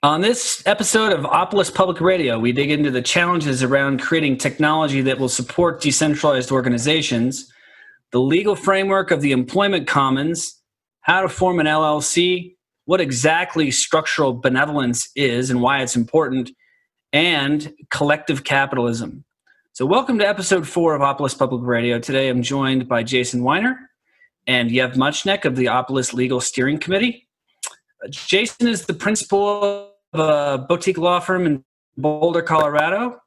On this episode of Opolis Public Radio, we dig into the challenges around creating technology that will support decentralized organizations, the legal framework of the employment commons, how to form an LLC, what exactly structural benevolence is and why it's important, and collective capitalism. So welcome to episode 4 of Opolis Public Radio. Today I'm joined by Jason Weiner and Yev Muchnik of the Opolis Legal Steering Committee. Jason is the principal of a boutique law firm in Boulder, Colorado,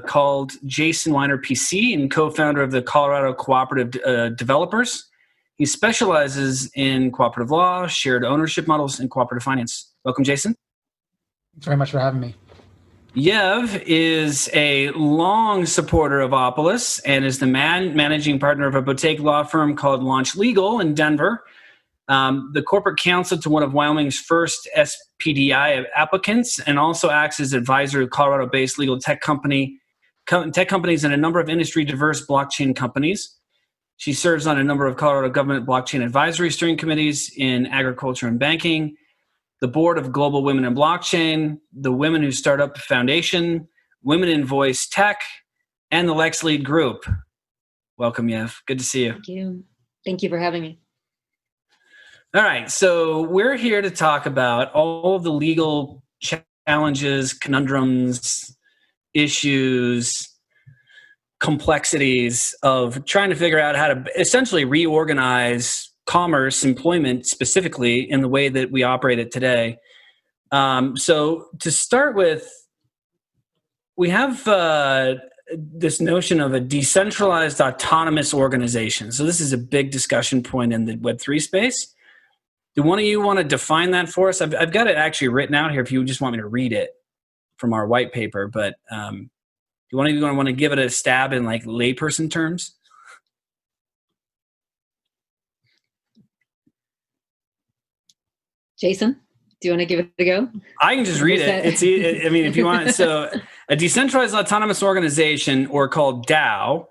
called Jason Weiner PC, and co-founder of the Colorado Cooperative Developers. He specializes in cooperative law, shared ownership models, and cooperative finance. Welcome, Jason. Thanks very much for having me. Yev is a long supporter of Opolis and is the managing partner of a boutique law firm called Launch Legal in Denver, the corporate counsel to one of Wyoming's first SPDI applicants, and also acts as advisor to Colorado-based legal tech companies and a number of industry-diverse blockchain companies. She serves on a number of Colorado government blockchain advisory steering committees in agriculture and banking, the board of Global Women in Blockchain, the Women Who Start Up Foundation, Women in Voice Tech, and the Lex Lead Group. Welcome, Yev. Good to see you. Thank you. Thank you for having me. All right, so we're here to talk about all of the legal challenges, conundrums, issues, complexities of trying to figure out how to essentially reorganize commerce, employment specifically, in the way that we operate it today. So to start with, we have this notion of a decentralized autonomous organization. So this is a big discussion point in the Web3 space. Do one of you want to define that for us? I've got it actually written out here if you just want me to read it from our white paper, but do one of you want to give it a stab in like layperson terms? Jason, do you want to give it a go? I can just read it. I mean, if you want. So a decentralized autonomous organization, or called DAO,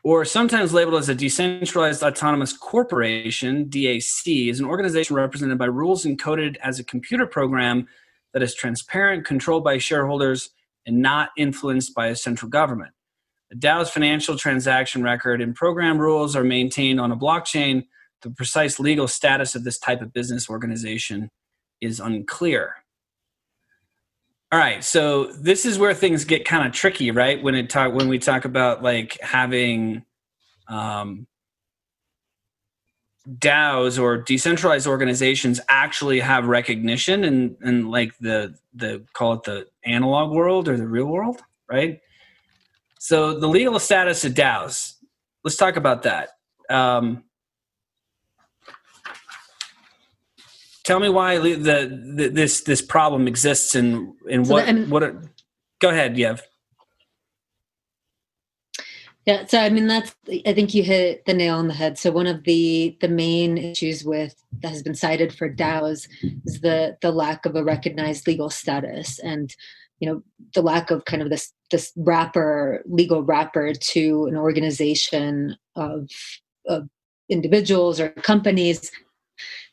or sometimes labeled as a decentralized autonomous corporation, DAC, is an organization represented by rules encoded as a computer program that is transparent, controlled by shareholders, and not influenced by a central government. The DAO's financial transaction record and program rules are maintained on a blockchain. The precise legal status of this type of business organization is unclear. All right, so this is where things get kind of tricky, right? When we talk about like having DAOs or decentralized organizations actually have recognition in like the call it the analog world or the real world, right? So the legal status of DAOs. Let's talk about that. Tell me why this problem exists and what. Go ahead, Yev. Yeah, so I mean I think you hit the nail on the head. So one of the main issues that has been cited for DAOs is the lack of a recognized legal status, and the lack of kind of this legal wrapper to an organization of individuals or companies.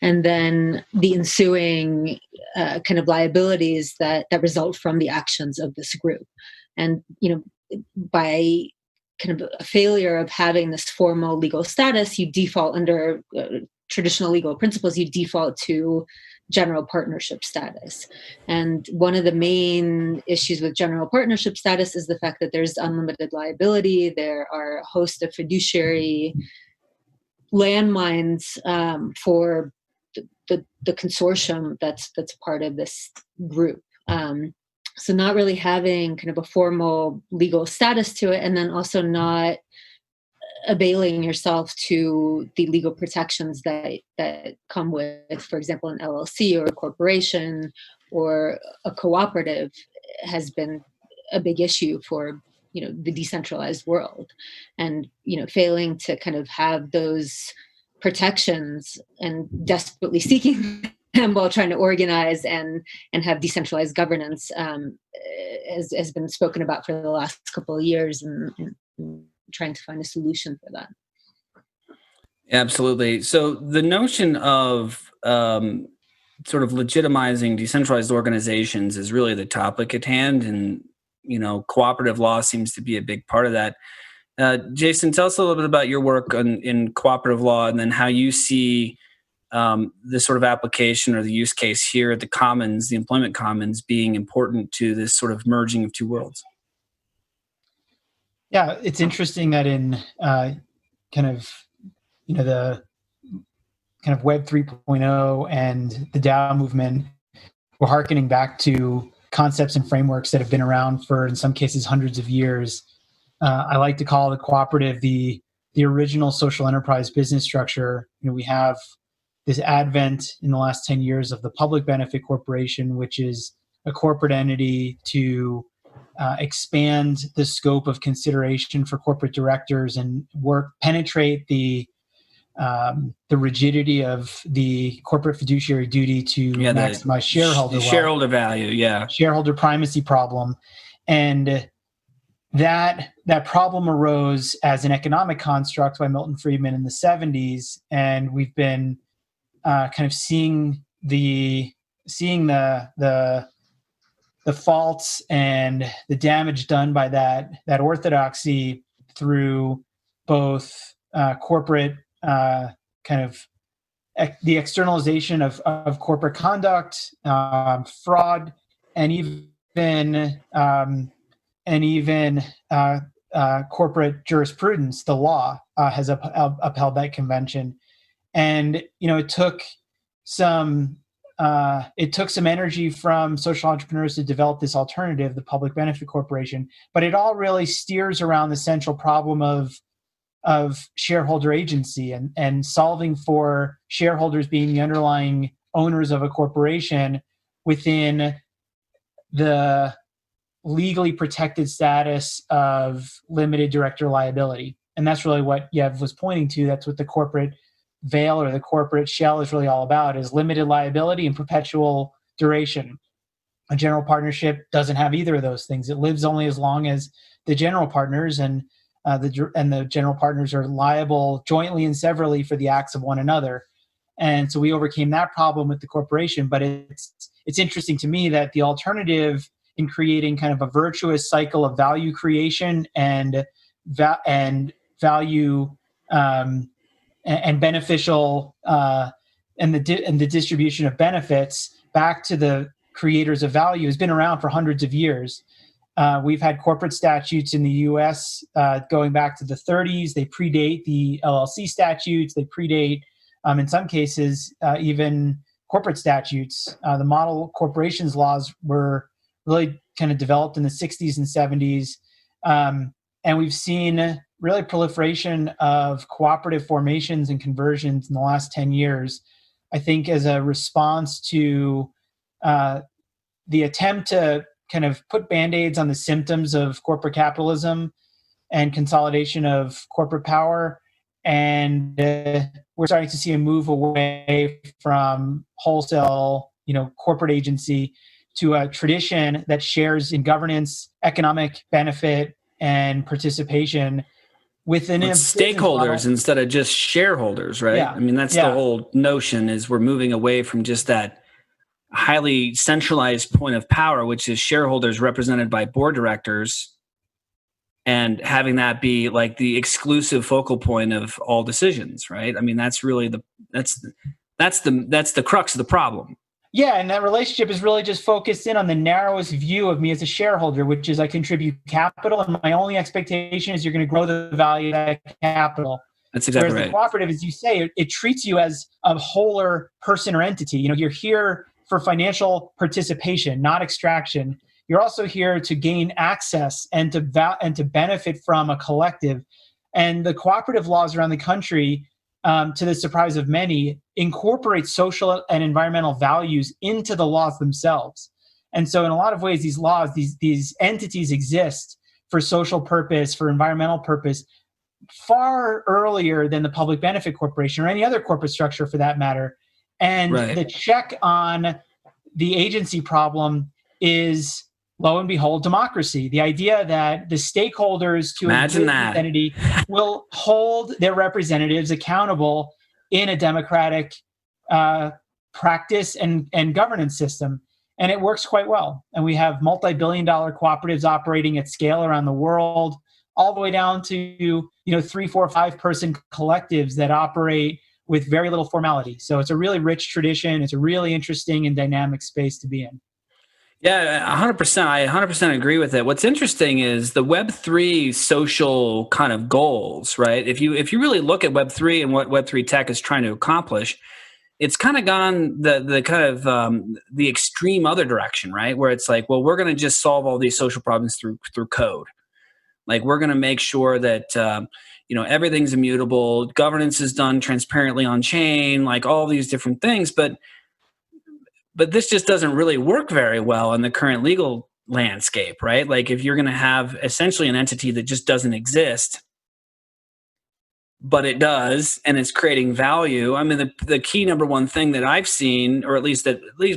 And then the ensuing kind of liabilities that result from the actions of this group. And, by kind of a failure of having this formal legal status, you default under traditional legal principles, you default to general partnership status. And one of the main issues with general partnership status is the fact that there's unlimited liability. There are a host of fiduciary landmines for the consortium that's part of this group. So not really having kind of a formal legal status to it, and then also not availing yourself to the legal protections that come with, for example, an LLC or a corporation or a cooperative has been a big issue for the decentralized world. And failing to kind of have those protections and desperately seeking them while trying to organize and have decentralized governance has been spoken about for the last couple of years, and trying to find a solution for that. Absolutely. So the notion of sort of legitimizing decentralized organizations is really the topic at hand, and cooperative law seems to be a big part of that. Jason, tell us a little bit about your work in cooperative law, and then how you see this sort of application or the use case here at the Commons, the employment commons, being important to this sort of merging of two worlds. Yeah, it's interesting that in the kind of Web 3.0 and the DAO movement, we're hearkening back to concepts and frameworks that have been around for, in some cases, hundreds of years. I like to call the cooperative the original social enterprise business structure. We have this advent in the last 10 years of the public benefit corporation, which is a corporate entity to expand the scope of consideration for corporate directors and penetrate the rigidity of the corporate fiduciary duty to maximize shareholder value, shareholder primacy problem. And that problem arose as an economic construct by Milton Friedman in the 70s, and we've been kind of seeing the faults and the damage done by that orthodoxy through both corporate the externalization of corporate conduct, fraud, and even corporate jurisprudence. The law has upheld that convention, and it took some energy from social entrepreneurs to develop this alternative, the public benefit corporation. But it all really steers around the central problem of shareholder agency and solving for shareholders being the underlying owners of a corporation within the legally protected status of limited director liability. And that's really what Yev was pointing to. That's what the corporate veil or the corporate shell is really all about, is limited liability and perpetual duration. A general partnership doesn't have either of those things. It lives only as long as the general partners, and the general partners are liable jointly and severally for the acts of one another. And so we overcame that problem with the corporation. But it's interesting to me that the alternative in creating kind of a virtuous cycle of value creation and value and beneficial and the distribution of benefits back to the creators of value has been around for hundreds of years. We've had corporate statutes in the U.S. Going back to the 30s. They predate the LLC statutes. They predate, in some cases, even corporate statutes. The model corporations laws were really kind of developed in the 60s and 70s. And we've seen really proliferation of cooperative formations and conversions in the last 10 years, I think, as a response to the attempt to kind of put Band-Aids on the symptoms of corporate capitalism and consolidation of corporate power. And we're starting to see a move away from wholesale, corporate agency to a tradition that shares in governance, economic benefit, and participation within stakeholders instead of just shareholders, right? Yeah. I mean, that's the whole notion, is we're moving away from just that highly centralized point of power, which is shareholders represented by board directors, and having that be like the exclusive focal point of all decisions, right? I mean, that's really that's the crux of the problem. Yeah, and that relationship is really just focused in on the narrowest view of me as a shareholder, which is I contribute capital, and my only expectation is you're going to grow the value of that capital. That's exactly Whereas right. the cooperative, as you say, it treats you as a wholer person or entity. You're here for financial participation, not extraction. You're also here to gain access and to benefit from a collective. And the cooperative laws around the country, to the surprise of many, incorporate social and environmental values into the laws themselves. And so in a lot of ways, these laws, these entities exist for social purpose, for environmental purpose, far earlier than the public benefit corporation or any other corporate structure for that matter. And the check on the agency problem is lo and behold, democracy. The idea that the stakeholders to Imagine a that. entity will hold their representatives accountable in a democratic practice and governance system. And it works quite well. And we have multi-billion-dollar cooperatives operating at scale around the world, all the way down to 3, 4, 5-person collectives that operate with very little formality. So it's a really rich tradition. It's a really interesting and dynamic space to be in. Yeah, 100%. I 100% agree with it. What's interesting is the Web3 social kind of goals, right? If you really look at Web3 and what Web3 tech is trying to accomplish, it's kind of gone the kind of the extreme other direction, right? Where it's like, well, we're going to just solve all these social problems through code. Like, we're going to make sure that everything's immutable, governance is done transparently on chain, like all these different things, but this just doesn't really work very well in the current legal landscape, right? Like, if you're going to have essentially an entity that just doesn't exist, but it does, and it's creating value. I mean, the key number one thing that I've seen, or at least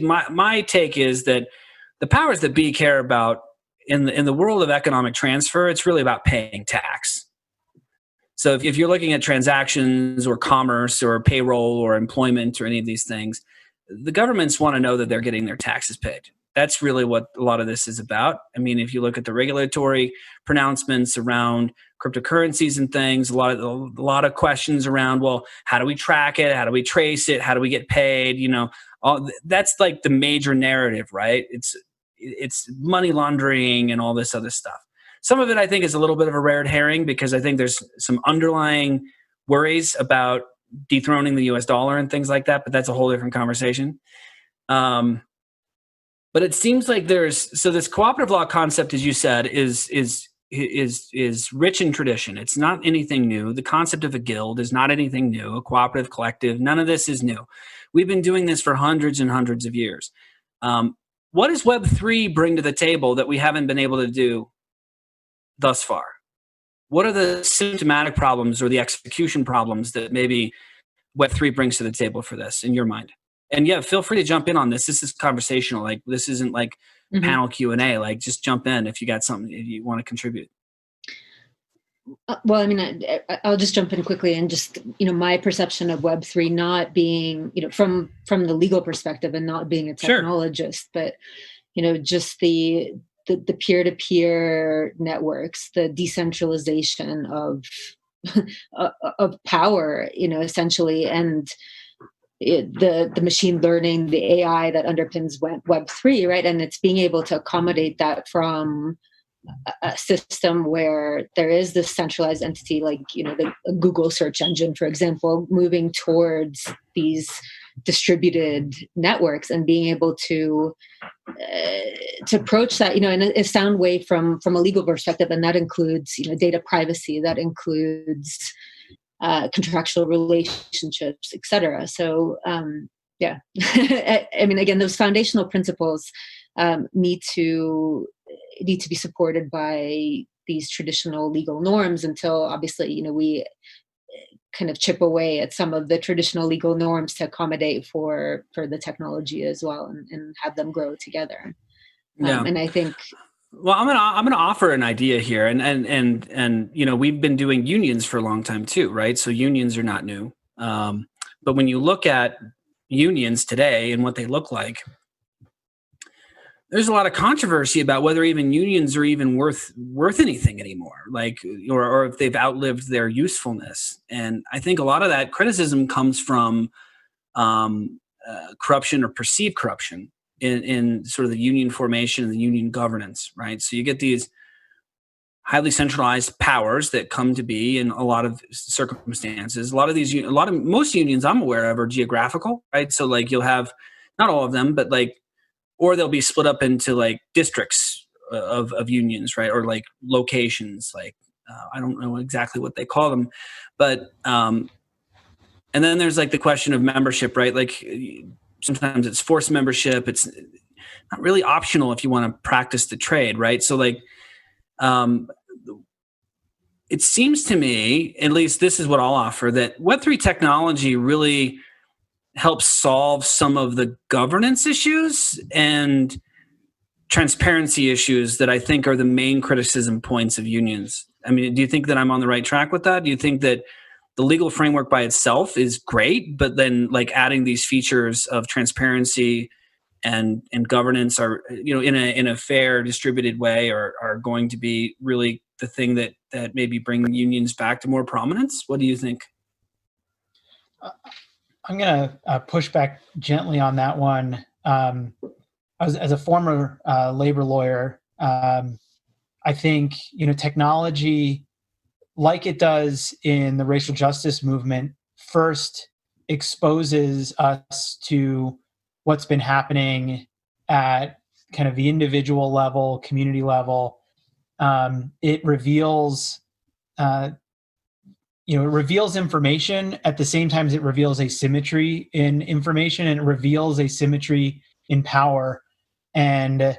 my take is that the powers that be care about in the world of economic transfer, it's really about paying tax. So if you're looking at transactions or commerce or payroll or employment or any of these things, the governments want to know that they're getting their taxes paid. That's really what a lot of this is about. I mean, if you look at the regulatory pronouncements around cryptocurrencies and things, a lot of questions around, well, how do we track it? How do we trace it? How do we get paid? That's like the major narrative, right? It's money laundering and all this other stuff. Some of it, I think, is a little bit of a red herring because I think there's some underlying worries about dethroning the US dollar and things like that, but that's a whole different conversation. But it seems like this cooperative law concept, as you said, is rich in tradition. It's not anything new. The concept of a guild is not anything new. A cooperative collective, none of this is new. We've been doing this for hundreds and hundreds of years. What does Web3 bring to the table that we haven't been able to do thus far? What are the symptomatic problems or the execution problems that maybe Web3 brings to the table for this, in your mind? And yeah, feel free to jump in on this. This is conversational. Like, this isn't like panel Q&A. Like, just jump in if you got something, if you want to contribute. Well, I mean, I'll just jump in quickly and just, my perception of Web3 not being, from the legal perspective and not being a technologist, but, just the peer-to-peer networks, the decentralization of power, essentially, and the machine learning, the AI that underpins Web3, right? And it's being able to accommodate that from a system where there is this centralized entity, like, the Google search engine, for example, moving towards these distributed networks and being able to approach that, in a sound way from a legal perspective. And that includes, data privacy, that includes contractual relationships, et cetera. So, yeah, I mean, again, those foundational principles need to be supported by these traditional legal norms until, obviously, we kind of chip away at some of the traditional legal norms to accommodate for the technology as well, and have them grow together. And I think, well, I'm gonna offer an idea here, and we've been doing unions for a long time too, right? So unions are not new, but when you look at unions today and what they look like, there's a lot of controversy about whether even unions are even worth anything anymore, like, or if they've outlived their usefulness. And I think a lot of that criticism comes from corruption or perceived corruption in sort of the union formation and the union governance, right? So you get these highly centralized powers that come to be in a lot of circumstances. Most unions I'm aware of are geographical, right? So like, you'll have, not all of them, but like, or they'll be split up into like districts of unions, right? Or like locations, like I don't know exactly what they call them, but and then there's like the question of membership, right? Like, sometimes it's forced membership. It's not really optional if you want to practice the trade, right? So like, it seems to me, at least this is what I'll offer, that Web3 technology really helps solve some of the governance issues and transparency issues that I think are the main criticism points of unions. I mean, do you think that I'm on the right track with that? Do you think that the legal framework by itself is great, but then like adding these features of transparency and governance are, in a fair, distributed way are going to be really the thing that maybe bring unions back to more prominence? What do you think? I'm going to push back gently on that one. As a former labor lawyer, I think, technology, like it does in the racial justice movement, first exposes us to what's been happening at kind of the individual level, community level. It reveals, it reveals information at the same time as it reveals asymmetry in information, and it reveals asymmetry in power. And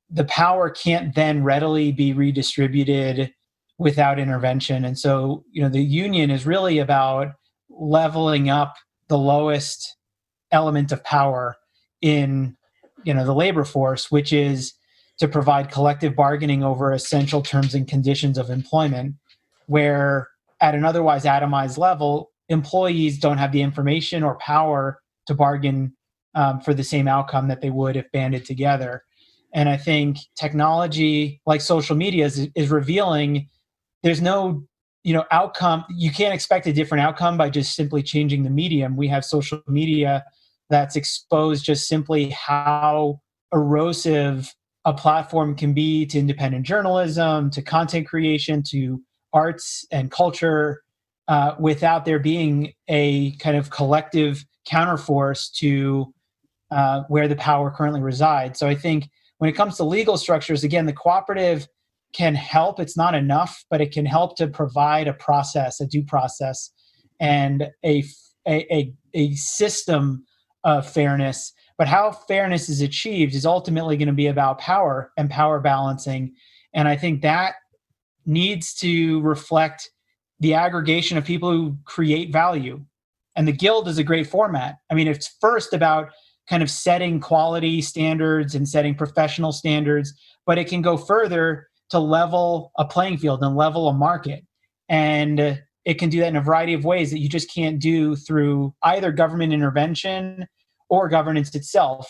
the power can't then readily be redistributed without intervention. And so, the union is really about leveling up the lowest element of power in, the labor force, which is to provide collective bargaining over essential terms and conditions of employment, where at an otherwise atomized level, employees don't have the information or power to bargain for the same outcome that they would if banded together. And I think technology like social media is revealing there's no, outcome. You can't expect a different outcome by just simply changing the medium. We have social media that's exposed just simply how erosive a platform can be to independent journalism, to content creation, to arts and culture, without there being a kind of collective counterforce to where the power currently resides. So I think when it comes to legal structures, again, the cooperative can help. It's not enough, but it can help to provide a process, a due process, and a system of fairness. But how fairness is achieved is ultimately going to be about power and power balancing. And I think that needs to reflect the aggregation of people who create value. And the guild is a great format. I mean, it's first about kind of setting quality standards and setting professional standards, but it can go further to level a playing field and level a market. And it can do that in a variety of ways that you just can't do through either government intervention or governance itself.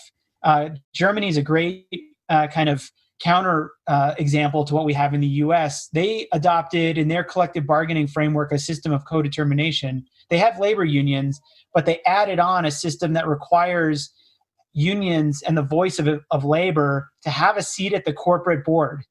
Germany is a great kind of counter example to what we have in the US. They adopted in their collective bargaining framework a system of co-determination. They have labor unions, but they added on a system that requires unions and the voice of labor to have a seat at the corporate board.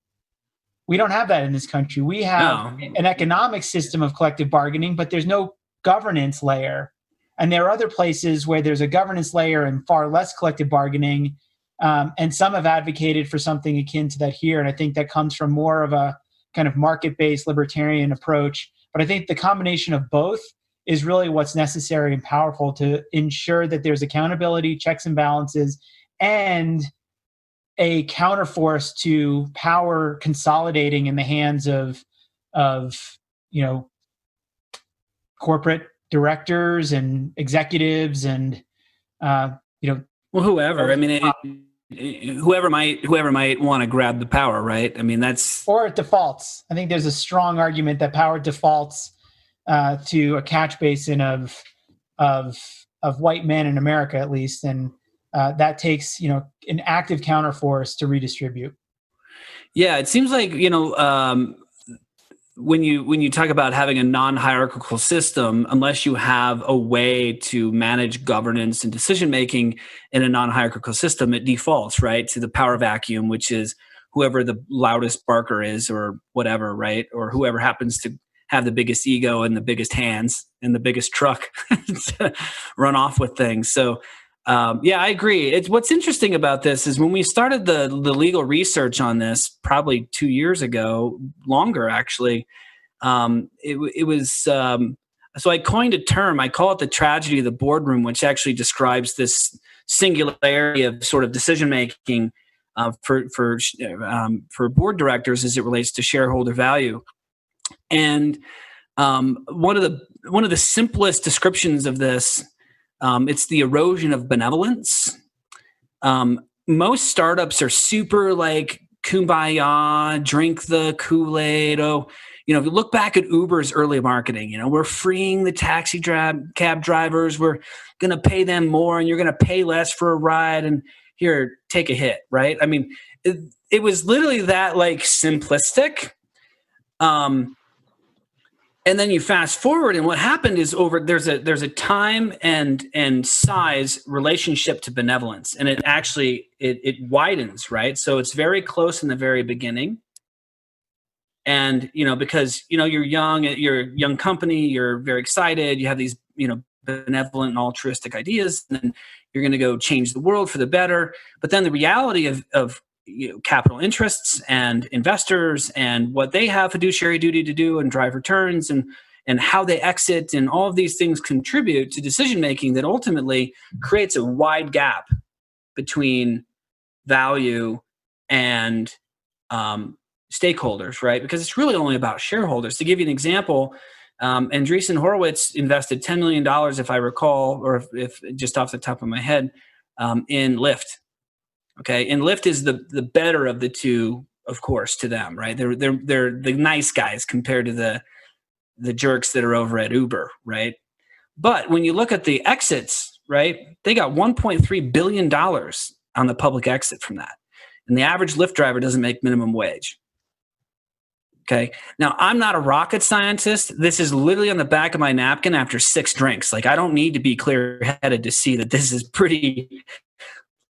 We don't have that in this country. We have an economic system of collective bargaining, but there's no governance layer. And there are other places where there's a governance layer and far less collective bargaining. And some have advocated for something akin to that here. And I think that comes from more of a kind of market-based libertarian approach. But I think the combination of both is really what's necessary and powerful to ensure that there's accountability, checks and balances, and a counterforce to power consolidating in the hands of corporate directors and executives and whoever. I mean, whoever might want to grab the power, right? I mean, that's or it defaults. I think there's a strong argument that power defaults to a catch basin of white men in America, at least, and that takes an active counterforce to redistribute. Yeah, it seems like when you talk about having a non-hierarchical system, unless you have a way to manage governance and decision making in a non-hierarchical system, it defaults right to the power vacuum, which is whoever the loudest barker is, or whatever, right, or whoever happens to have the biggest ego and the biggest hands and the biggest truck to run off with things. So. Yeah, I agree. What's interesting about this is when we started the legal research on this, probably 2 years ago, longer actually. It was so I coined a term. I call it the tragedy of the boardroom, which actually describes this singularity of sort of decision making for board directors as it relates to shareholder value. And one of the simplest descriptions of this. It's the erosion of benevolence. most startups are super like kumbaya, drink the Kool-Aid. Oh, if you look back at Uber's early marketing, we're freeing the taxi cab drivers. We're going to pay them more and you're going to pay less for a ride. And here, take a hit, right? I mean, it was literally that like simplistic. And then you fast forward, and what happened is there's a time and size relationship to benevolence, and it actually it widens, right? So it's very close in the very beginning, and because you're young, you're a young company, you're very excited, you have these benevolent and altruistic ideas, and then you're going to go change the world for the better. But then the reality of capital interests and investors and what they have fiduciary duty to do and drive returns and how they exit and all of these things contribute to decision making that ultimately creates a wide gap between value and stakeholders, right? Because it's really only about shareholders. To give you an example, Andreessen Horowitz invested $10 million, if I recall, or if just off the top of my head, in Lyft. Okay, and Lyft is the better of the two, of course, to them, right? They're the nice guys compared to the jerks that are over at Uber, right? But when you look at the exits, right, they got $1.3 billion on the public exit from that, and the average Lyft driver doesn't make minimum wage. Okay, now I'm not a rocket scientist. This is literally on the back of my napkin after 6 drinks. Like, I don't need to be clear-headed to see that this is pretty.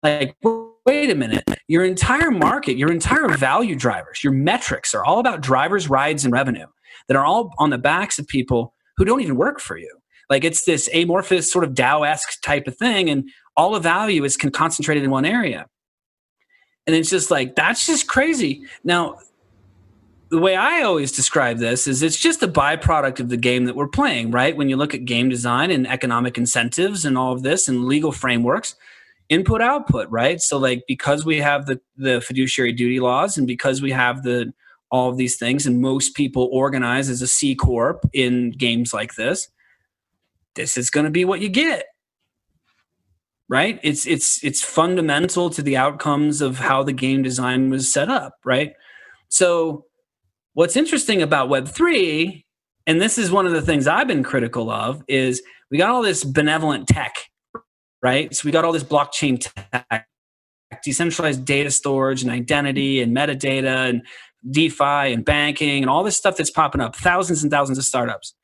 Like, wait a minute, your entire market, your entire value drivers, your metrics are all about drivers, rides, and revenue that are all on the backs of people who don't even work for you. Like, it's this amorphous sort of DAO-esque type of thing, and all the value is concentrated in one area. And it's just like, that's just crazy. Now, the way I always describe this is it's just a byproduct of the game that we're playing, right? When you look at game design and economic incentives and all of this and legal frameworks, input output, right? So like, because we have the fiduciary duty laws and because we have all of these things, and most people organize as a C corp in games like this is going to be what you get, right? It's fundamental to the outcomes of how the game design was set up, right? So what's interesting about Web3, and this is one of the things I've been critical of, is we got all this benevolent tech, right? So we got all this blockchain tech, decentralized data storage and identity and metadata and DeFi and banking and all this stuff that's popping up, thousands and thousands of startups.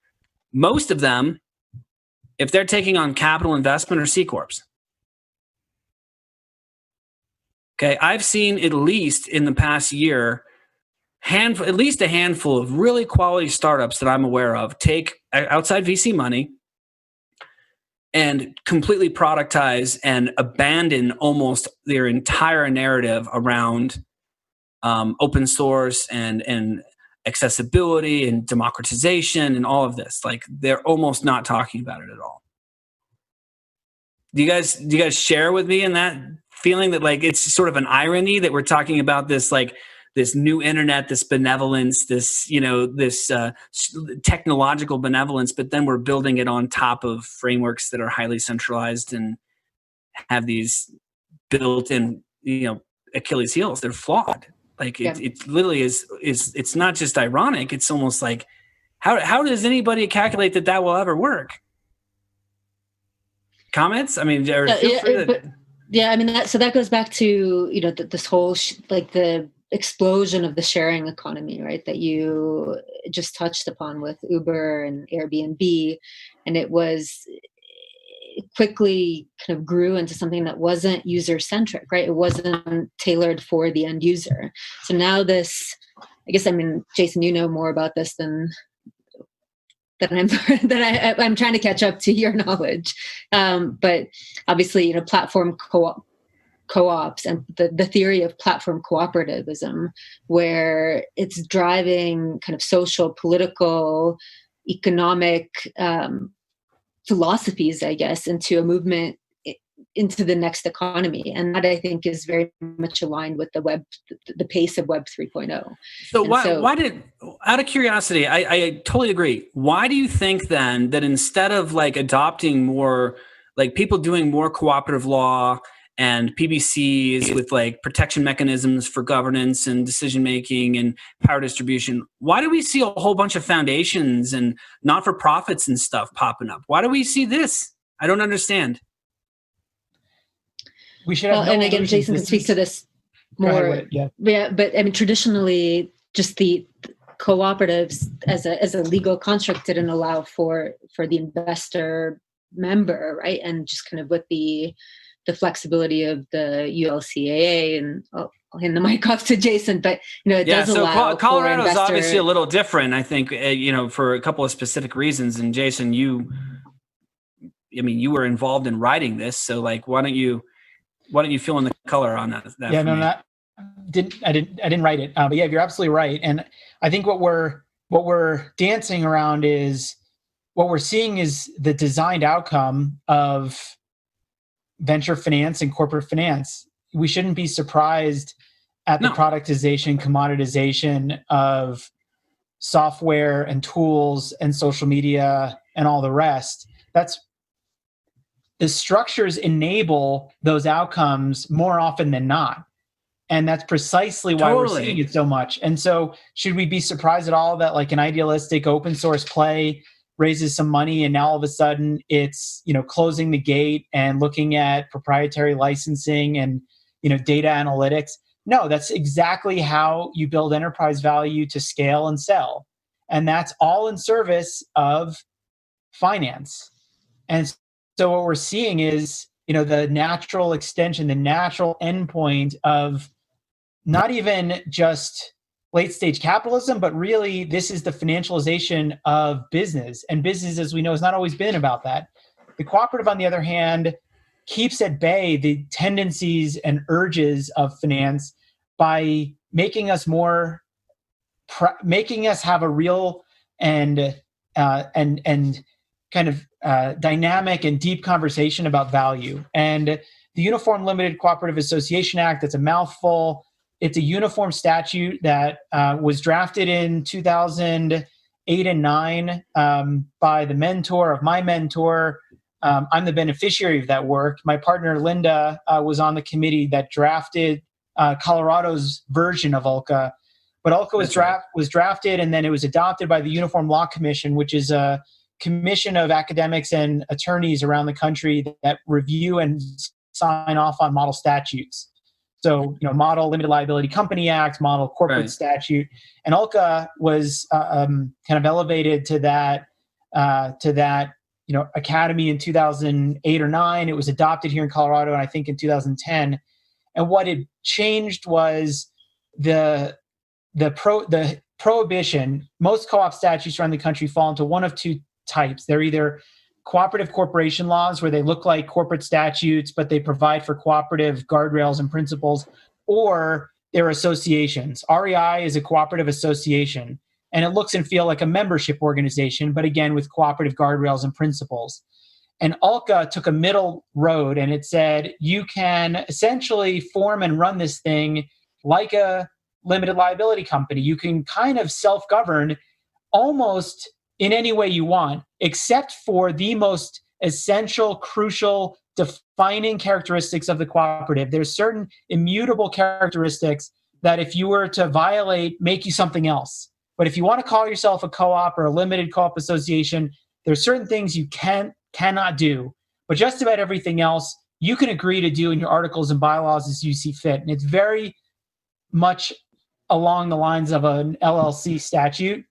Most of them, if they're taking on capital investment, are C Corps. Okay, I've seen at least in the past year, at least a handful of really quality startups that I'm aware of take outside VC money and completely productize and abandon almost their entire narrative around open source and accessibility and democratization and all of this. Like, they're almost not talking about it at all. Do you guys share with me in that feeling that, like, it's sort of an irony that we're talking about this, like, this new internet, this benevolence, this technological benevolence, but then we're building it on top of frameworks that are highly centralized and have these built-in, Achilles heels. They're flawed. Like, it literally is. It's not just ironic. It's almost like, how does anybody calculate that will ever work? Comments? I mean, feel free to. Yeah, I mean, that goes back to this whole the explosion of the sharing economy, right, that you just touched upon with Uber and Airbnb, and it quickly kind of grew into something that wasn't user-centric, right? It wasn't tailored for the end user. So now this, I guess, I mean, Jason, you know more about this than I'm trying to catch up to your knowledge. But obviously, platform co-ops and the theory of platform cooperativism, where it's driving kind of social, political, economic philosophies, I guess, into a movement into the next economy. And that, I think, is very much aligned with the pace of Web 3.0. So why did, out of curiosity, I totally agree. Why do you think then that instead of like adopting more, like people doing more cooperative law and PBCs with like protection mechanisms for governance and decision making and power distribution. Why do we see a whole bunch of foundations and not-for-profits and stuff popping up? Why do we see this? I don't understand. We should have and again, Jason can speak to this more. Yeah, but I mean, traditionally, just the cooperatives as a legal construct didn't allow for the investor member, right? And just kind of with the flexibility of the ULCAA, and I'll hand the mic off to Jason, but it does allow. Colorado is for obviously a little different, I think, for a couple of specific reasons. And Jason, you were involved in writing this, so like, why don't you fill in the color on that? Yeah, no, I didn't write it, but yeah, you're absolutely right. And I think what we're dancing around is what we're seeing is the designed outcome of venture finance and corporate finance. We shouldn't be surprised at the productization, commoditization of software and tools and social media and all the rest. The structures enable those outcomes more often than not. And that's precisely why we're seeing it so much. And so should we be surprised at all that like an idealistic open source play raises some money and now all of a sudden it's, closing the gate and looking at proprietary licensing and, data analytics? No, that's exactly how you build enterprise value to scale and sell. And that's all in service of finance. And so what we're seeing is, the natural extension, the natural endpoint of not even just late stage capitalism, but really this is the financialization of business. And business, as we know, has not always been about that. The cooperative, on the other hand, keeps at bay the tendencies and urges of finance by making us have a real and kind of dynamic and deep conversation about value. And the Uniform Limited Cooperative Association Act, that's a mouthful. It's a uniform statute that was drafted in 2008 and 9 by the mentor of my mentor. I'm the beneficiary of that work. My partner, Linda, was on the committee that drafted Colorado's version of ULCA. But ULCA was drafted, and then it was adopted by the Uniform Law Commission, which is a commission of academics and attorneys around the country that review and sign off on model statutes. So, Model Limited Liability Company Act, Model Corporate Statute, and ULCA was kind of elevated to that academy in 2008 or 9. It was adopted here in Colorado, and I think in 2010. And what it changed was the prohibition. Most co-op statutes around the country fall into one of two types. They're either cooperative corporation laws, where they look like corporate statutes, but they provide for cooperative guardrails and principles, or they're associations. REI is a cooperative association, and it looks and feels like a membership organization, but again, with cooperative guardrails and principles. And ULCA took a middle road, and it said, you can essentially form and run this thing like a limited liability company. You can kind of self-govern almost in any way you want, except for the most essential, crucial, defining characteristics of the cooperative. There's certain immutable characteristics that if you were to violate, make you something else. But if you want to call yourself a co-op or a limited co-op association, there's certain things you cannot do. But just about everything else, you can agree to do in your articles and bylaws as you see fit. And it's very much along the lines of an LLC statute.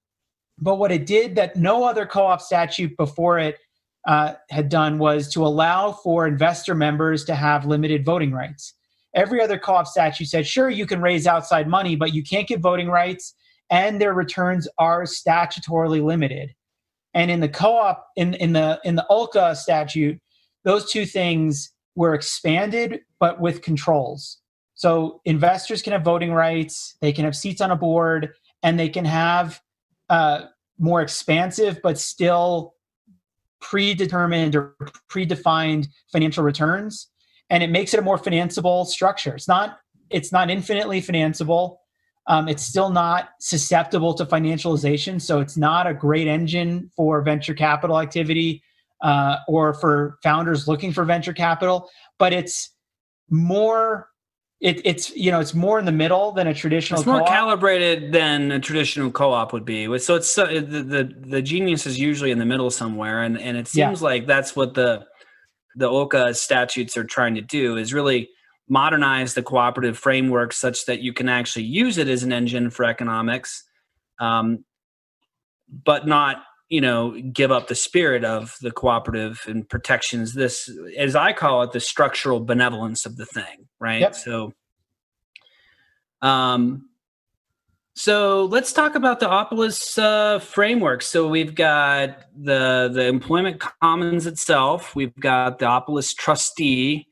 But what it did that no other co-op statute before it had done was to allow for investor members to have limited voting rights. Every other co-op statute said, sure, you can raise outside money, but you can't get voting rights, and their returns are statutorily limited. And in the co-op, in the ULCA statute, those two things were expanded, but with controls. So investors can have voting rights, they can have seats on a board, and they can have more expansive, but still predetermined or predefined financial returns. And it makes it a more financeable structure. It's not infinitely financeable. It's still not susceptible to financialization. So it's not a great engine for venture capital activity or for founders looking for venture capital, but it's more, it's more in the middle than a traditional It's more co-op. calibrated than a traditional co-op would be. So it's the genius is usually in the middle somewhere, and it seems like that's what the OCA statutes are trying to do, is really modernize the cooperative framework such that you can actually use it as an engine for economics, but not, give up the spirit of the cooperative and protections. This, as I call it, the structural benevolence of the thing, right? Yep. So let's talk about the Opolis framework. So we've got the employment commons itself. We've got the Opolis trustee.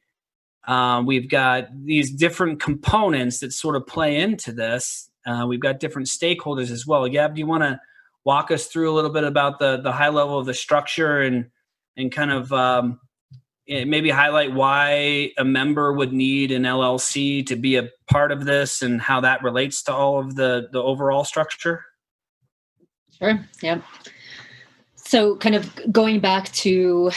We've got these different components that sort of play into this. We've got different stakeholders as well. Yev, do you want to walk us through a little bit about the high level of the structure and kind of maybe highlight why a member would need an LLC to be a part of this and how that relates to all of the overall structure? Sure. Yeah. So kind of going back to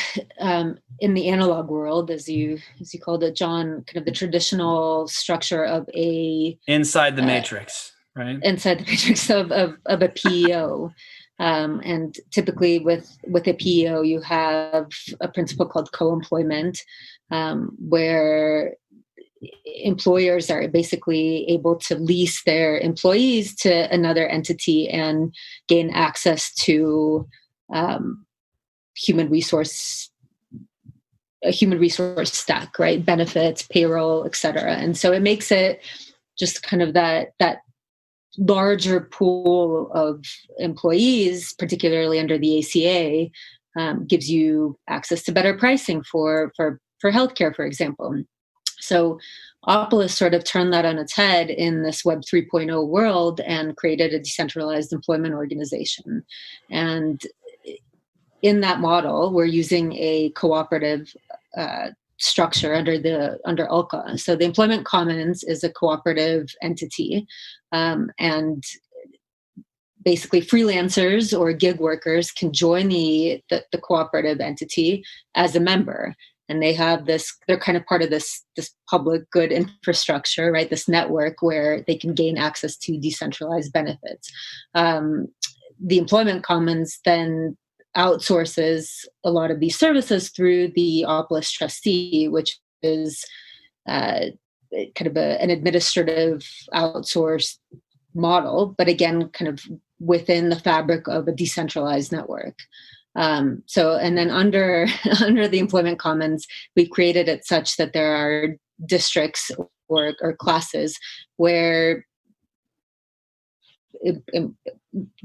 in the analog world, as you called it, John, kind of the traditional structure of inside the matrix, right? Inside the matrix of a PEO. And typically with a PEO, you have a principle called co-employment, where employers are basically able to lease their employees to another entity and gain access to a human resource stack, right? Benefits, payroll, et cetera. And so it makes it just kind of that larger pool of employees, particularly under the ACA, gives you access to better pricing for healthcare, for example. So Opolis sort of turned that on its head in this Web 3.0 world and created a decentralized employment organization. And in that model, we're using a cooperative structure under ULCA. So the Employment Commons is a cooperative entity, and basically freelancers or gig workers can join the cooperative entity as a member. And they have they're kind of part of this public good infrastructure, right? This network where they can gain access to decentralized benefits. The Employment Commons then outsources a lot of these services through the Opolis trustee, which is kind of an administrative outsourced model, but again, kind of within the fabric of a decentralized network. And then under the Employment Commons, we've created it such that there are districts or classes where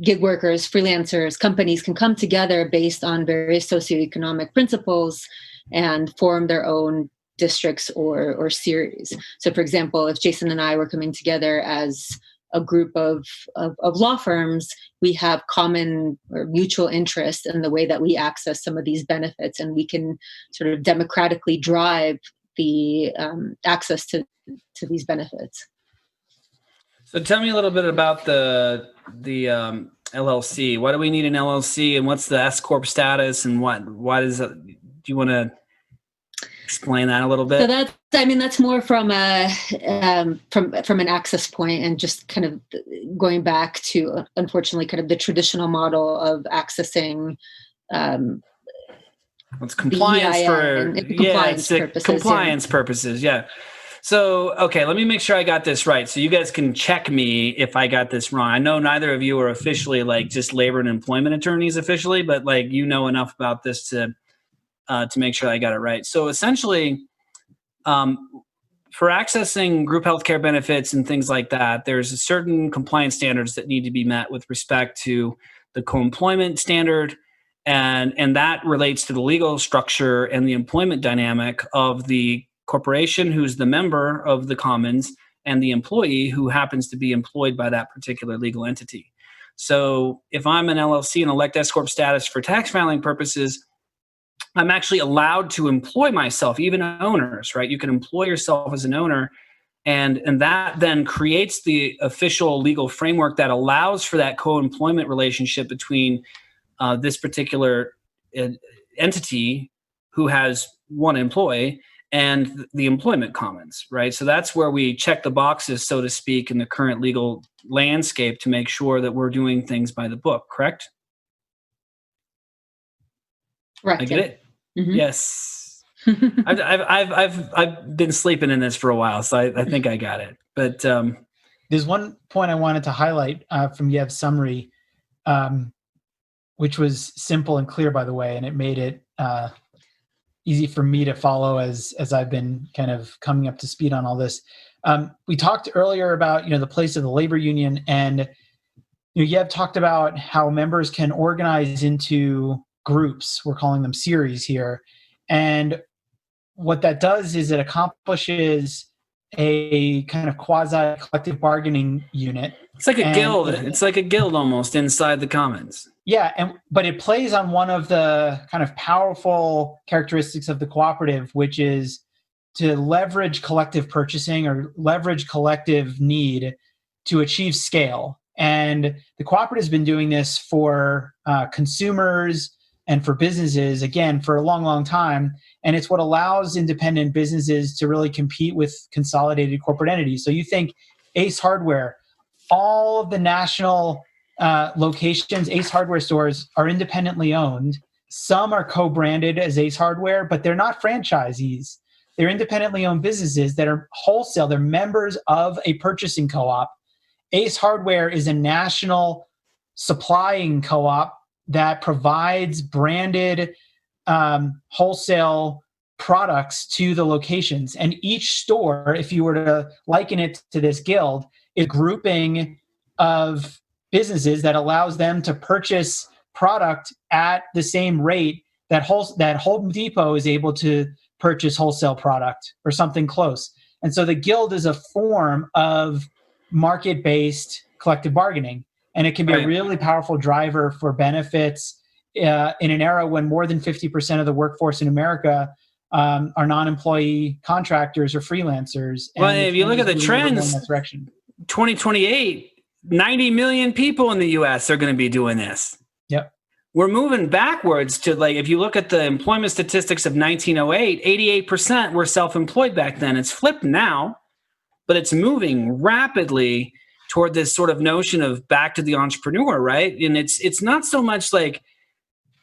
gig workers, freelancers, companies can come together based on various socioeconomic principles and form their own districts or series. So for example, if Jason and I were coming together as a group of law firms, we have common or mutual interest in the way that we access some of these benefits, and we can sort of democratically drive the access to these benefits. So tell me a little bit about the LLC. Why do we need an LLC, and what's the S Corp status, and why does it? Do you want to explain that a little bit? So that's more from an access point, and just kind of going back to, unfortunately, kind of the traditional model of accessing. It's compliance compliance purposes. Yeah. So, okay, let me make sure I got this right. So you guys can check me if I got this wrong. I know neither of you are officially just labor and employment attorneys officially, but enough about this to make sure I got it right. So essentially, for accessing group healthcare benefits and things like that, there's a certain compliance standards that need to be met with respect to the co-employment standard, and that relates to the legal structure and the employment dynamic of the corporation who's the member of the commons and the employee who happens to be employed by that particular legal entity. So if I'm an LLC and elect S Corp status for tax filing purposes, I'm actually allowed to employ myself, even owners, right? You can employ yourself as an owner, and that then creates the official legal framework that allows for that co-employment relationship between this particular entity who has one employee and the employment commons, right? So that's where we check the boxes, so to speak, in the current legal landscape to make sure that we're doing things by the book, correct? Correct. I get it? Mm-hmm. Yes. I've been sleeping in this for a while, so I think I got it. But there's one point I wanted to highlight from Yev's summary, which was simple and clear, by the way, and it made it easy for me to follow as I've been kind of coming up to speed on all this. We talked earlier about the place of the labor union, and Yev talked about how members can organize into groups. We're calling them series here, and what that does is it accomplishes a kind of quasi collective bargaining unit. It's like a guild. It's like a guild almost inside the commons. Yeah, but it plays on one of the kind of powerful characteristics of the cooperative, which is to leverage collective purchasing or leverage collective need to achieve scale. And the cooperative has been doing this for consumers and for businesses, again, for a long, long time. And it's what allows independent businesses to really compete with consolidated corporate entities. So you think Ace Hardware, all of the national locations, Ace Hardware stores are independently owned. Some are co-branded as Ace Hardware, but they're not franchisees. They're independently owned businesses that are wholesale. They're members of a purchasing co-op. Ace Hardware is a national supplying co-op that provides branded wholesale products to the locations. And each store, if you were to liken it to this guild, is a grouping of businesses that allows them to purchase product at the same rate that Home Depot is able to purchase wholesale product or something close. And so the guild is a form of market-based collective bargaining. And it can be a really powerful driver for benefits in an era when more than 50% of the workforce in America are non-employee contractors or freelancers. Well, if you look at the trends, 2028, 90 million people in the U.S. are going to be doing this. Yep. We're moving backwards to, like, if you look at the employment statistics of 1908, 88% were self-employed back then. It's flipped now, but it's moving rapidly toward this sort of notion of back to the entrepreneur, right? And it's not so much like,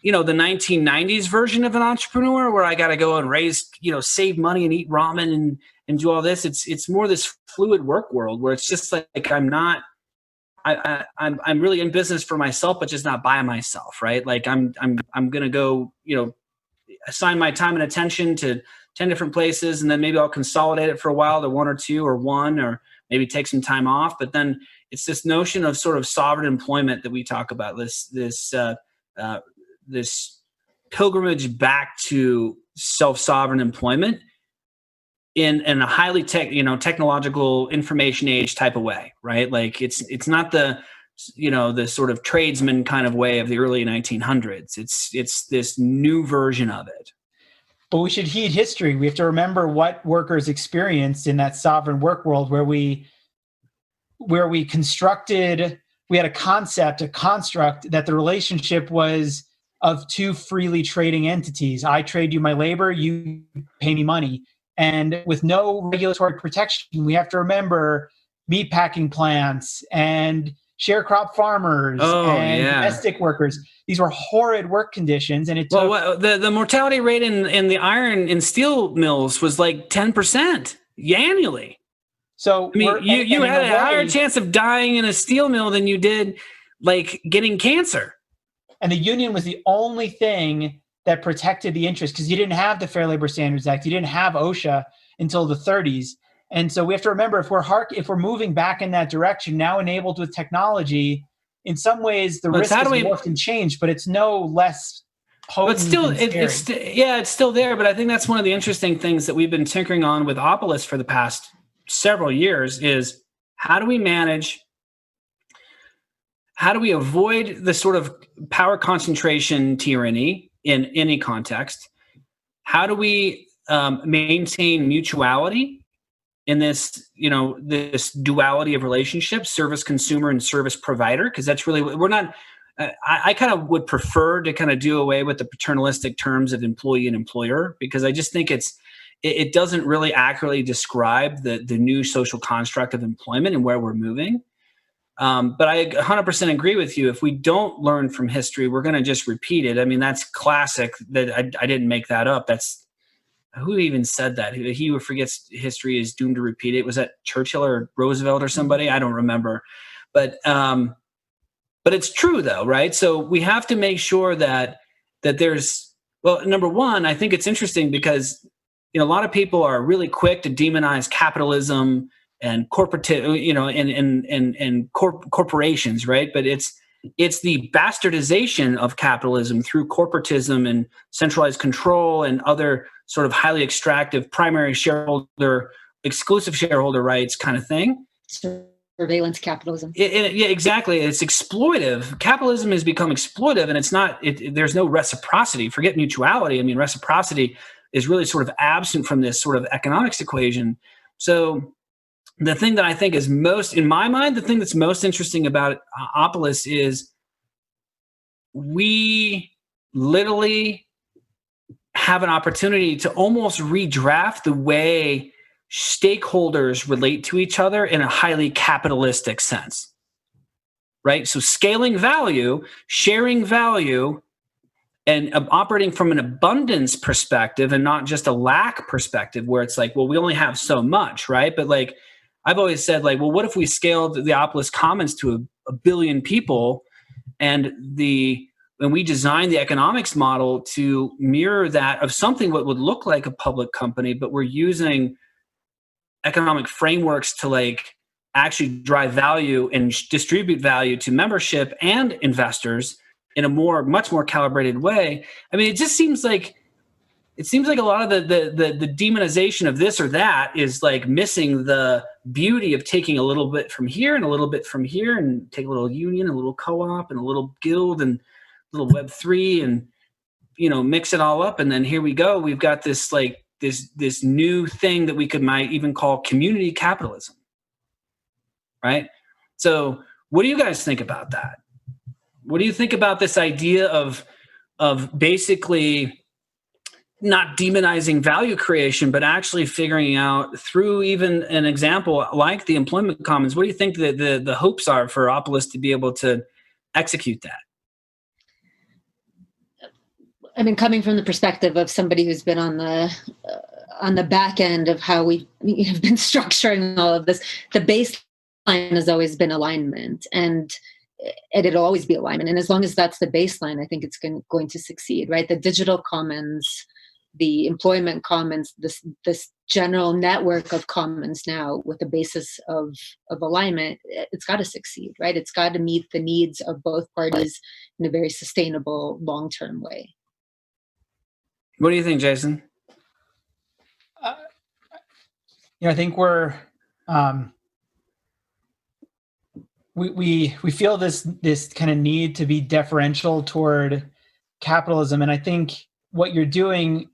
the 1990s version of an entrepreneur where I got to go and raise, save money and eat ramen and do all this. It's more this fluid work world where it's just like I'm really in business for myself, but just not by myself, right? Like I'm going to go, assign my time and attention to 10 different places, and then maybe I'll consolidate it for a while to one or two or one, or maybe take some time off. But then it's this notion of sort of sovereign employment that we talk about, this pilgrimage back to self-sovereign employment in a highly technological information age type of way, right? Like it's not the sort of tradesman kind of way of the early 1900s. It's this new version of it. But we should heed history. We have to remember what workers experienced in that sovereign work world where we constructed, we had a construct that the relationship was of two freely trading entities. I trade you my labor, you pay me money. And with no regulatory protection, we have to remember meatpacking plants and sharecrop farmers domestic workers. These were horrid work conditions, and it took the mortality rate in the iron and steel mills was like 10% annually. So I mean, you had a higher chance of dying in a steel mill than you did like getting cancer. And the union was the only thing that protected the interest, because you didn't have the Fair Labor Standards Act, you didn't have OSHA until the 30s. And so we have to remember, if we're moving back in that direction, now enabled with technology, in some ways the risk has morphed and changed, but it's no less potent. But still, it's still there. But I think that's one of the interesting things that we've been tinkering on with Opolis for the past several years is how do we avoid the sort of power concentration tyranny in any context? How do we maintain mutuality in this, this duality of relationships, service consumer and service provider? Because that's really, we're not, I kind of would prefer to kind of do away with the paternalistic terms of employee and employer, because I just think it doesn't really accurately describe the new social construct of employment and where we're moving. But I 100% agree with you. If we don't learn from history, we're going to just repeat it. I mean, that's classic. That I didn't make that up. That's who even said that. He who forgets history is doomed to repeat it. Was that Churchill or Roosevelt or somebody? I don't remember. But it's true though, right? So we have to make sure that there's, well, number one, I think it's interesting because, a lot of people are really quick to demonize capitalism and corporations, right? But it's the bastardization of capitalism through corporatism and centralized control and other sort of highly extractive primary shareholder, exclusive shareholder rights kind of thing. Surveillance capitalism. Yeah, exactly. It's exploitive. Capitalism has become exploitive, and it's not. There's no reciprocity. Forget mutuality. I mean, reciprocity is really sort of absent from this sort of economics equation. So the thing that I think is most, in my mind, the thing that's most interesting about Opolis is we literally have an opportunity to almost redraft the way stakeholders relate to each other in a highly capitalistic sense, right? So scaling value, sharing value, and operating from an abundance perspective and not just a lack perspective where it's like, well, we only have so much, right? But like, I've always said, like, well, what if we scaled the Opolis Commons to a billion people and we designed the economics model to mirror that of something what would look like a public company, but we're using economic frameworks to like actually drive value and distribute value to membership and investors in a much more calibrated way. I mean, it seems like a lot of the demonization of this or that is like missing the beauty of taking a little bit from here and a little bit from here and take a little union, a little co-op and a little guild and a little Web3 and, mix it all up. And then here we go. We've got this like this new thing that we might even call community capitalism. Right? So what do you guys think about that? What do you think about this idea of basically not demonizing value creation, but actually figuring out through even an example like the employment commons? What do you think the hopes are for Opolis to be able to execute that? I mean, coming from the perspective of somebody who's been on the back end of how we have been structuring all of this, the baseline has always been alignment, and it'll always be alignment. And as long as that's the baseline, I think it's going to succeed, right? The digital commons, the employment commons, this general network of commons now with the basis of alignment, it's got to succeed, right? It's got to meet the needs of both parties in a very sustainable, long-term way. What do you think, Jason? I think we're we feel this kind of need to be deferential toward capitalism, and I think what you're doing,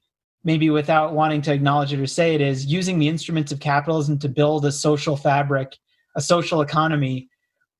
maybe without wanting to acknowledge it or say it, is using the instruments of capitalism to build a social fabric, a social economy,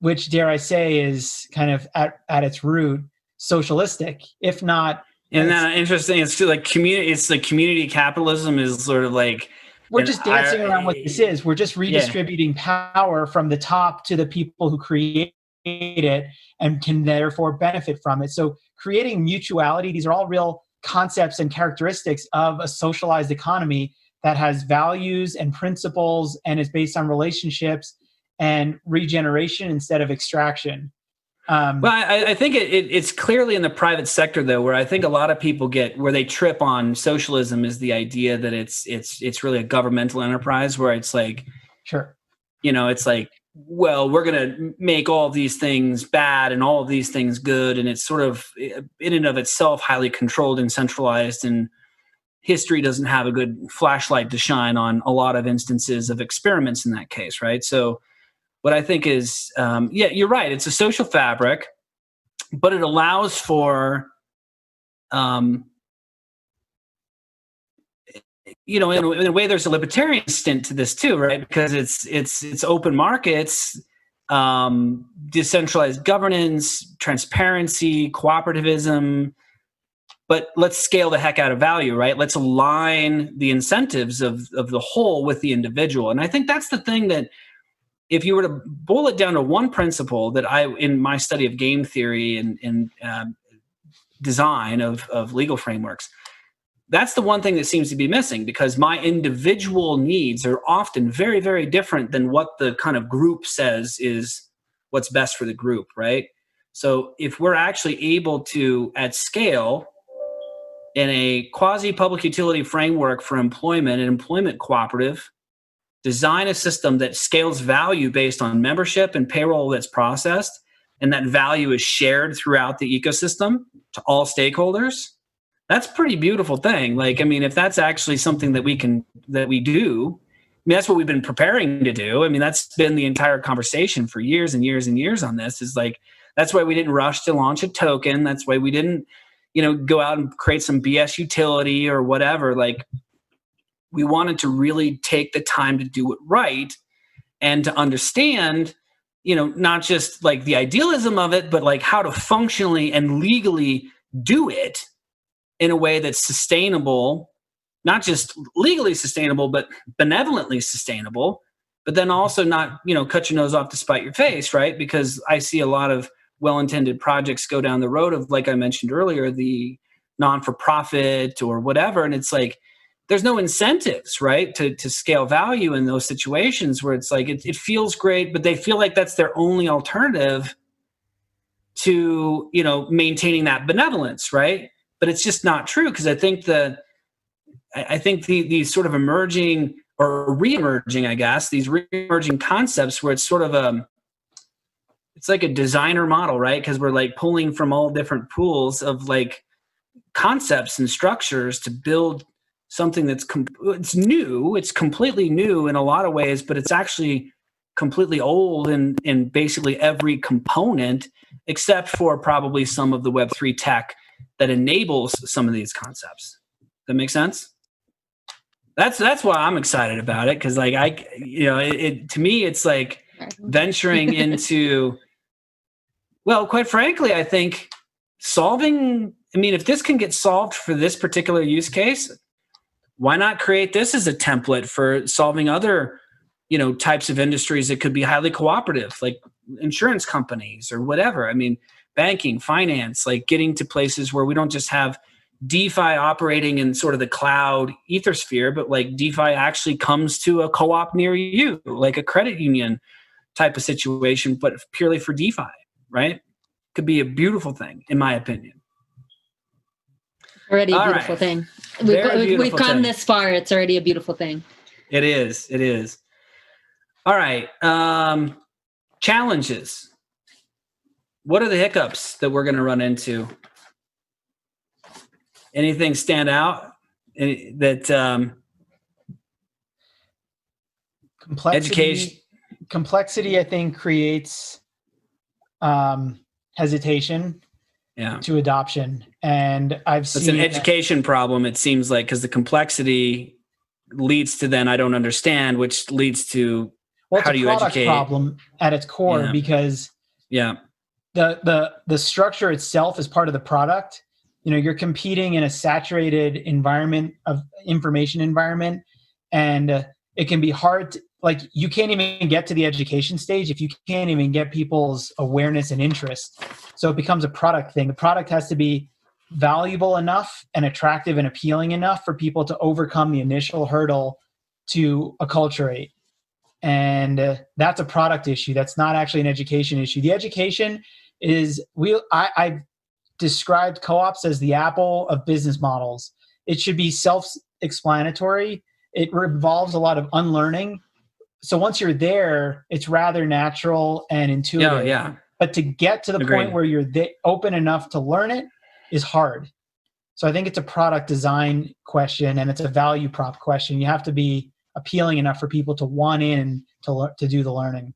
which, dare I say, is kind of at its root socialistic, if not. And that interesting. It's like community. It's like community capitalism is sort of like we're just dancing around what this is. We're just redistributing power from the top to the people who create it and can therefore benefit from it. So creating mutuality. These are all real concepts and characteristics of a socialized economy that has values and principles and is based on relationships and regeneration instead of extraction. Well, I think it's clearly in the private sector, though, where I think a lot of people where they trip on socialism is the idea that it's really a governmental enterprise where it's like, sure, it's like, well, we're going to make all of these things bad and all of these things good. And it's sort of in and of itself highly controlled and centralized. And history doesn't have a good flashlight to shine on a lot of instances of experiments in that case, right? So what I think is, you're right. It's a social fabric, but it allows for, in a way, there's a libertarian stint to this too, right? Because it's open markets, decentralized governance, transparency, cooperativism, but let's scale the heck out of value, right? Let's align the incentives of the whole with the individual. And I think that's the thing that, if you were to boil it down to one principle that in my study of game theory and design of legal frameworks, that's the one thing that seems to be missing, because my individual needs are often very, very different than what the kind of group says is what's best for the group, right? So if we're actually able to, at scale, in a quasi-public utility framework for employment, an employment cooperative, design a system that scales value based on membership and payroll that's processed, and that value is shared throughout the ecosystem to all stakeholders, that's a pretty beautiful thing. Like, I mean, if that's actually something that we do, I mean, that's what we've been preparing to do. I mean, that's been the entire conversation for years and years and years on this, is like, that's why we didn't rush to launch a token. That's why we didn't, go out and create some BS utility or whatever. Like, we wanted to really take the time to do it right and to understand, not just like the idealism of it, but like how to functionally and legally do it in a way that's sustainable, not just legally sustainable, but benevolently sustainable, but then also not, cut your nose off to spite your face, right? Because I see a lot of well-intended projects go down the road of, like I mentioned earlier, the non-for-profit or whatever. And it's like, there's no incentives, right, to scale value in those situations where it's like, it feels great, but they feel like that's their only alternative to, maintaining that benevolence, right? But it's just not true, because I think these sort of emerging or re-emerging, I guess, these re-emerging concepts where it's sort of it's like a designer model, right? Because we're like pulling from all different pools of like concepts and structures to build something that's it's new. It's completely new in a lot of ways, but it's actually completely old in basically every component, except for probably some of the Web3 tech that enables some of these concepts. That make sense? That's why I'm excited about it, because like to me it's like venturing into, well, quite frankly, I think if this can get solved for this particular use case, why not create this as a template for solving other, types of industries that could be highly cooperative, like insurance companies or whatever. I mean, banking, finance, like getting to places where we don't just have DeFi operating in sort of the cloud ethersphere, but like DeFi actually comes to a co-op near you, like a credit union type of situation, but purely for DeFi, right? Could be a beautiful thing, in my opinion. Already a beautiful thing. We've come this far. It's already a beautiful thing. It is. All right. Challenges. What are the hiccups that we're going to run into? Anything stand out that complexity, I think, creates hesitation to adoption. And I've seen it's an education problem, it seems like, because the complexity leads to then I don't understand, which leads to how do you educate? It's a product problem at its core, because the structure itself is part of the product. You're competing in a saturated environment of information environment, and it can be hard to, like, you can't even get to the education stage if you can't even get people's awareness and interest. So it becomes a product thing. The product has to be valuable enough and attractive and appealing enough for people to overcome the initial hurdle to acculturate. And that's a product issue. That's not actually an education issue. The education is, I've described co-ops as the Apple of business models. It should be self-explanatory. It involves a lot of unlearning. So once you're there, it's rather natural and intuitive. Yeah. But to get to the point where you're open enough to learn it is hard. So I think it's a product design question, and it's a value prop question. You have to be appealing enough for people to want in to do the learning.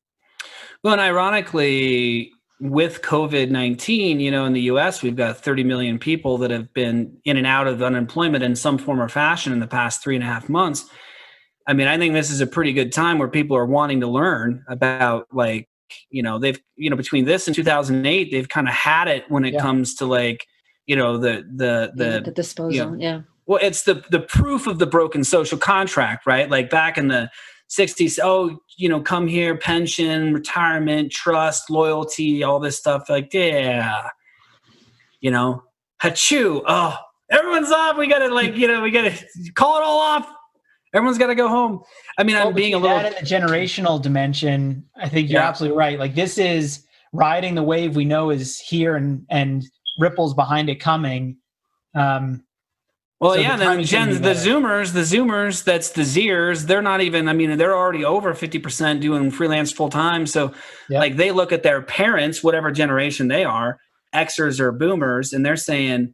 Well, and ironically, with COVID-19, in the US, we've got 30 million people that have been in and out of unemployment in some form or fashion in the past 3.5 months. I mean, I think this is a pretty good time where people are wanting to learn about, like, they've, between this and 2008, they've kind of had it when it comes to like the disposal. Well, it's the proof of the broken social contract, right? Like back in the 60s, come here, pension, retirement, trust, loyalty, all this stuff. Like, hachoo. Oh, everyone's off. We got to we got to call it all off. Everyone's got to go home. I mean, I'm being a little... That in the generational dimension, I think you're absolutely right. Like, this is riding the wave we know is here and ripples behind it coming. Then the Zoomers, that's the Zers. They're not even, they're already over 50% doing freelance full time. So like they look at their parents, whatever generation they are, Xers or Boomers, and they're saying,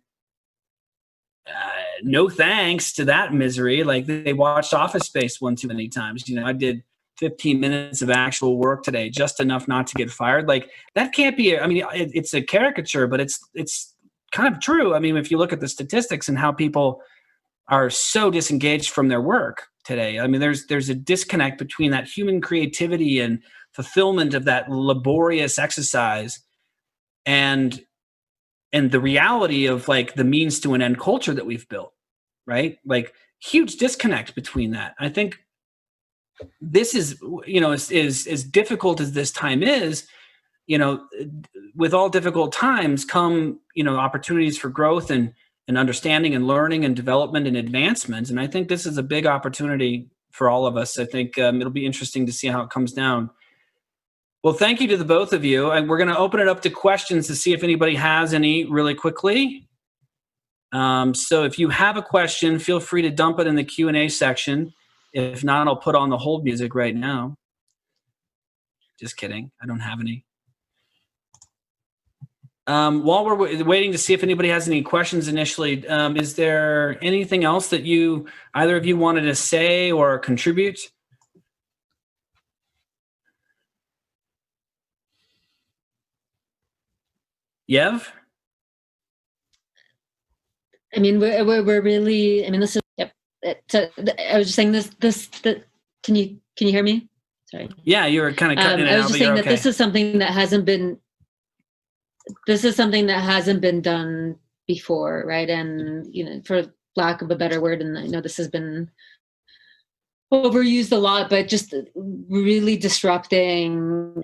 no thanks to that misery. Like they watched Office Space one too many times. I did 15 minutes of actual work today, just enough not to get fired. Like that can't be, it's a caricature, but it's kind of true. If you look at the statistics and how people are so disengaged from their work today, there's a disconnect between that human creativity and fulfillment of that laborious exercise and the reality of like the means to an end culture that we've built, right? Like huge disconnect between that. I think this is, as difficult as this time is, with all difficult times come, opportunities for growth and understanding and learning and development and advancement. And I think this is a big opportunity for all of us. I think it'll be interesting to see how it comes down. Well, thank you to the both of you. And we're going to open it up to questions to see if anybody has any really quickly. So if you have a question, feel free to dump it in the Q&A section. If not, I'll put on the hold music right now. Just kidding. I don't have any. While we're waiting to see if anybody has any questions initially, is there anything else that either of you wanted to say or contribute? Yev? We're really, this is, yep. I was just saying can you hear me? Sorry. Yeah, you were kind of cutting it out. I was just saying that this is something that hasn't been done before, right? And, for lack of a better word, and I know this has been overused a lot, but just really disrupting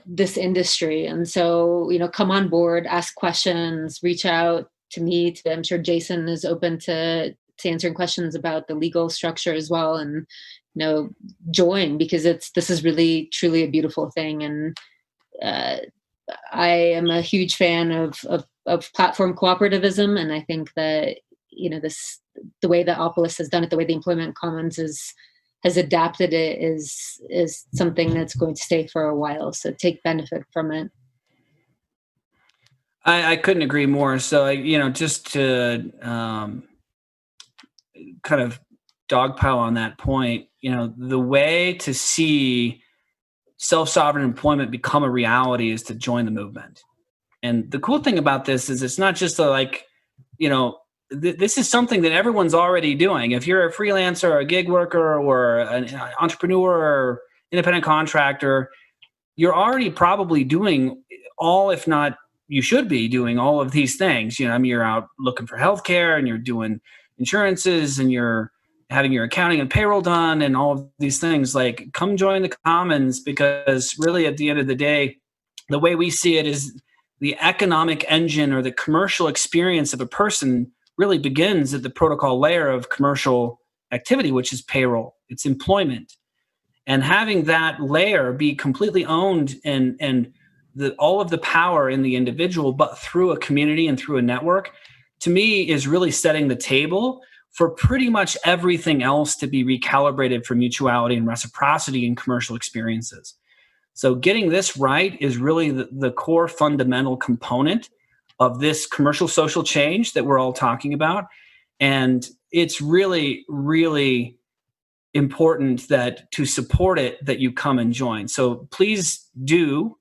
this industry. And so, come on board, ask questions, reach out to me. I'm sure Jason is open to answering questions about the legal structure as well. And, join, because this is really, truly a beautiful thing. And I am a huge fan of platform cooperativism. And I think that, the way that Opolis has done it, the way the Employment Commons has adapted it is something that's going to stay for a while. So take benefit from it. I couldn't agree more. So, just to kind of dogpile on that point, the way to see self-sovereign employment become a reality is to join the movement. And the cool thing about this is it's not just this is something that everyone's already doing. If you're a freelancer or a gig worker or an entrepreneur or independent contractor, you're already probably doing all, if not, you should be doing all of these things. You're out looking for healthcare and you're doing insurances and you're having your accounting and payroll done and all of these things. Like, come join the Commons, because really at the end of the day, the way we see it is the economic engine or the commercial experience of a person really begins at the protocol layer of commercial activity, which is payroll. It's employment. And having that layer be completely owned and all of the power in the individual, but through a community and through a network, to me is really setting the table for pretty much everything else to be recalibrated for mutuality and reciprocity in commercial experiences. So getting this right is really the core fundamental component of this commercial social change that we're all talking about. And it's really, really important that to support it, that you come and join. So please do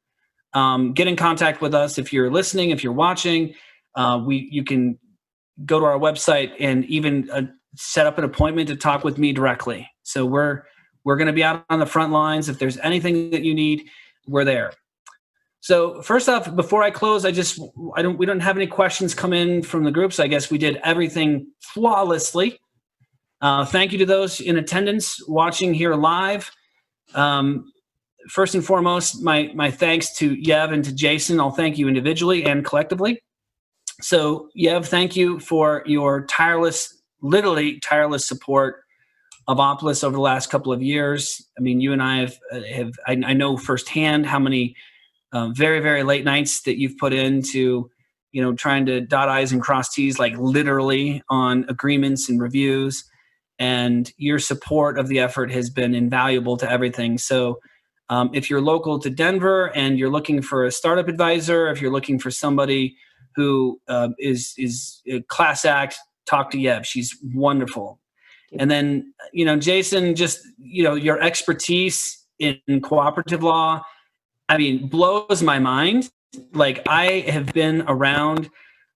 get in contact with us. If you're listening, if you're watching, you can go to our website and even set up an appointment to talk with me directly. So we're going to be out on the front lines. If there's anything that you need, we're there. So first off, before I close, we don't have any questions come in from the group. So I guess we did everything flawlessly. Thank you to those in attendance watching here live. First and foremost, my thanks to Yev and to Jason. I'll thank you individually and collectively. So Yev, thank you for your literally tireless support of Opolis over the last couple of years. I mean, you and I I know firsthand how many very, very late nights that you've put into, trying to dot I's and cross T's, like literally on agreements and reviews. And your support of the effort has been invaluable to everything. So if you're local to Denver and you're looking for a startup advisor, if you're looking for somebody who is a class act, talk to Yev. She's wonderful. And then, Jason, just, your expertise in cooperative law, I mean, blows my mind. Like, I have been around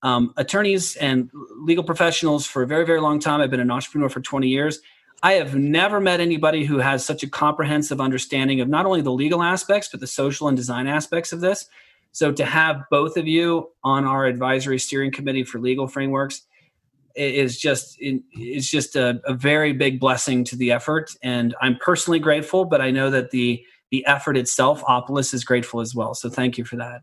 attorneys and legal professionals for a very, very long time. I've been an entrepreneur for 20 years. I have never met anybody who has such a comprehensive understanding of not only the legal aspects, but the social and design aspects of this. So to have both of you on our advisory steering committee for legal frameworks is just a very big blessing to the effort. And I'm personally grateful, but I know that the effort itself, Opolis, is grateful as well. So thank you for that.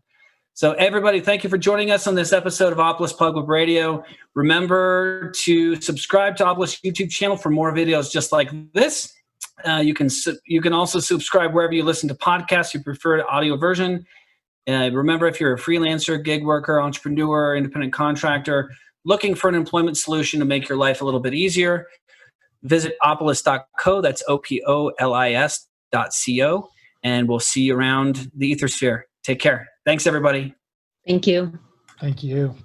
So everybody, thank you for joining us on this episode of Opolis Public Radio. Remember to subscribe to Opolis YouTube channel for more videos just like this. You can also subscribe wherever you listen to podcasts, your preferred audio version. Remember, if you're a freelancer, gig worker, entrepreneur, independent contractor, looking for an employment solution to make your life a little bit easier, visit opolis.co. That's opolis.co. And we'll see you around the ethersphere. Take care. Thanks, everybody. Thank you. Thank you.